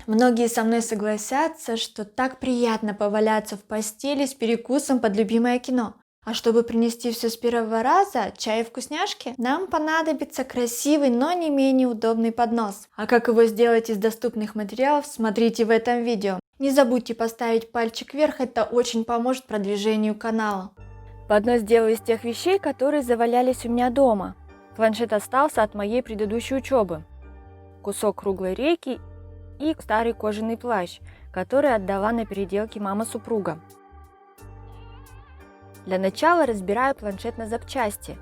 Многие со мной согласятся, что так приятно поваляться в постели с перекусом под любимое кино. А чтобы принести все с первого раза, чай и вкусняшки, нам понадобится красивый, но не менее удобный поднос. А как его сделать из доступных материалов, смотрите в этом видео. Не забудьте поставить пальчик вверх, это очень поможет продвижению канала. Поднос делаю из тех вещей, которые завалялись у меня дома. Планшет остался от моей предыдущей учебы. Кусок круглой рейки и старый кожаный плащ, который отдала на переделке мама супруга. Для начала разбираю планшет на запчасти.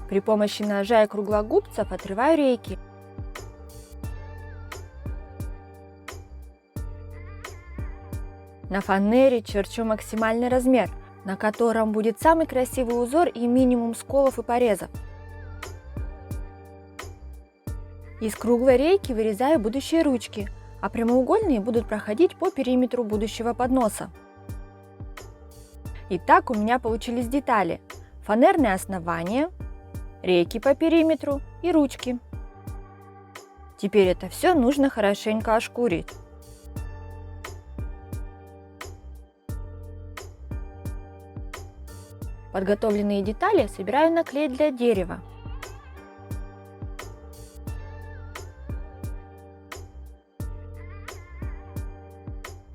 При помощи ножа и круглогубцев отрываю рейки. На фанере черчу максимальный размер, на котором будет самый красивый узор и минимум сколов и порезов. Из круглой рейки вырезаю будущие ручки, а прямоугольные будут проходить по периметру будущего подноса. Итак, у меня получились детали: фанерное основание, рейки по периметру и ручки. Теперь это все нужно хорошенько ошкурить. Подготовленные детали собираю на клей для дерева.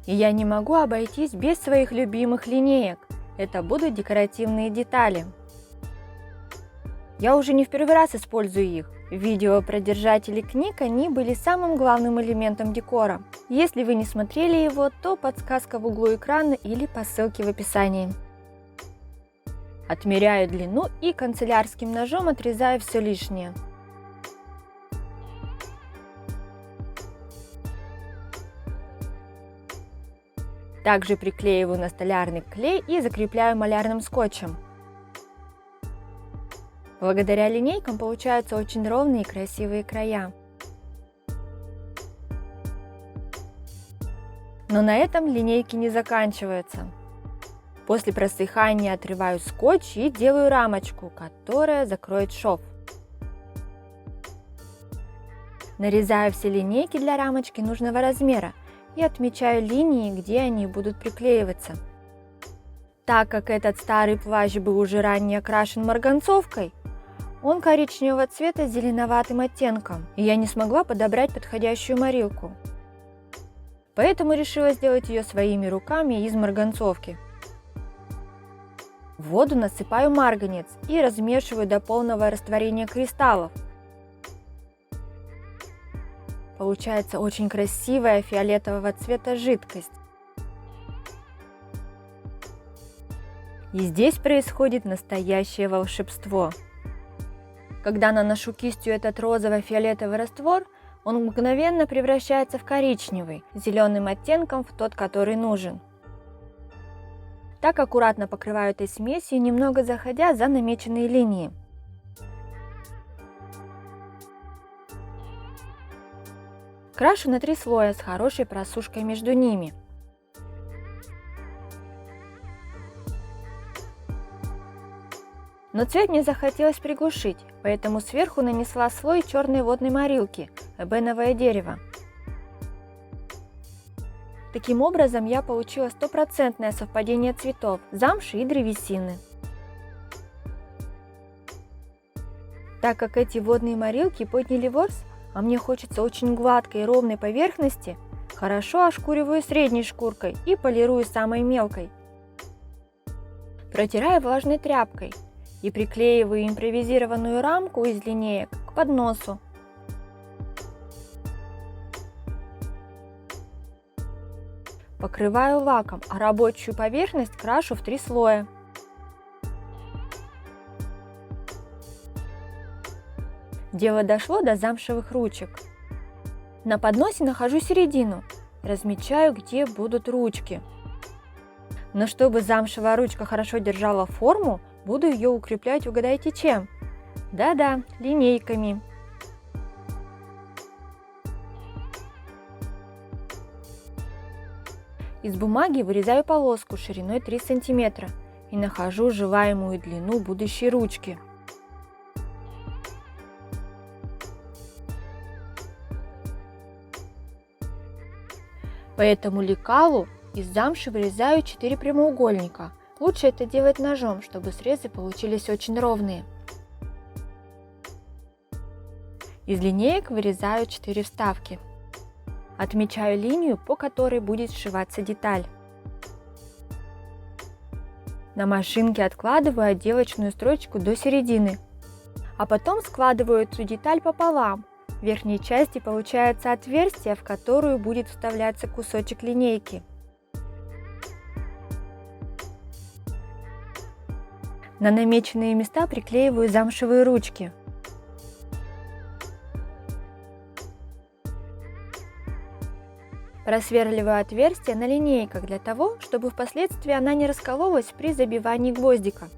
И я не могу обойтись без своих любимых линеек. Это будут декоративные детали. Я уже не в первый раз использую их. В видео про держателей книг они были самым главным элементом декора. Если вы не смотрели его, то подсказка в углу экрана или по ссылке в описании. Отмеряю длину и канцелярским ножом отрезаю все лишнее. Также приклеиваю на столярный клей и закрепляю малярным скотчем. Благодаря линейкам получаются очень ровные и красивые края. Но на этом линейки не заканчиваются. После просыхания отрываю скотч и делаю рамочку, которая закроет шов. Нарезаю все линейки для рамочки нужного размера и отмечаю линии, где они будут приклеиваться. Так как этот старый плащ был уже ранее окрашен марганцовкой, он коричневого цвета с зеленоватым оттенком, и я не смогла подобрать подходящую морилку. Поэтому решила сделать ее своими руками из марганцовки. В воду насыпаю марганец и размешиваю до полного растворения кристаллов. Получается очень красивая фиолетового цвета жидкость. И здесь происходит настоящее волшебство. Когда наношу кистью этот розово-фиолетовый раствор, он мгновенно превращается в коричневый, с зеленым оттенком в тот, который нужен. Так аккуратно покрываю этой смесью, немного заходя за намеченные линии. Крашу на 3 слоя с хорошей просушкой между ними. Но цвет мне захотелось приглушить, поэтому сверху нанесла слой черной водной морилки, эбеновое дерево. Таким образом я получила стопроцентное совпадение цветов, замши и древесины. Так как эти водные морилки подняли ворс, а мне хочется очень гладкой и ровной поверхности, хорошо ошкуриваю средней шкуркой и полирую самой мелкой. Протираю влажной тряпкой и приклеиваю импровизированную рамку из линеек к подносу. Покрываю лаком, а рабочую поверхность крашу в 3 слоя. Дело дошло до замшевых ручек. На подносе нахожу середину, размечаю, где будут ручки. Но чтобы замшевая ручка хорошо держала форму, буду ее укреплять, угадайте чем? Да-да, линейками. Из бумаги вырезаю полоску шириной 3 см и нахожу желаемую длину будущей ручки. По этому лекалу из замши вырезаю 4 прямоугольника. Лучше это делать ножом, чтобы срезы получились очень ровные. Из линеек вырезаю 4 вставки. Отмечаю линию, по которой будет сшиваться деталь. На машинке откладываю отделочную строчку до середины, а потом складываю эту деталь пополам. В верхней части получается отверстие, в которую будет вставляться кусочек линейки. На намеченные места приклеиваю замшевые ручки. Просверливаю отверстие на линейках для того, чтобы впоследствии она не раскололась при забивании гвоздика.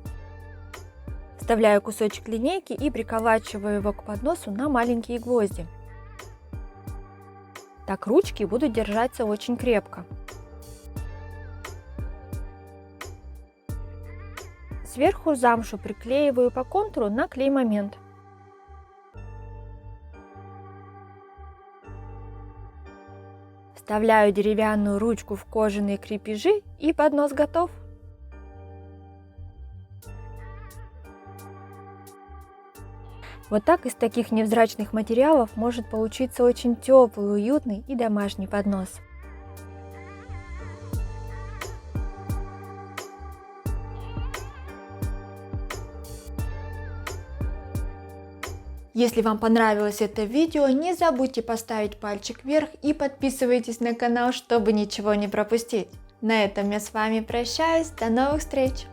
Вставляю кусочек линейки и приколачиваю его к подносу на маленькие гвозди. Так ручки будут держаться очень крепко. Сверху замшу приклеиваю по контуру на клей-момент. Вставляю деревянную ручку в кожаные крепежи и поднос готов. Вот так из таких невзрачных материалов может получиться очень теплый, уютный и домашний поднос. Если вам понравилось это видео, не забудьте поставить пальчик вверх и подписывайтесь на канал, чтобы ничего не пропустить. На этом я с вами прощаюсь, до новых встреч!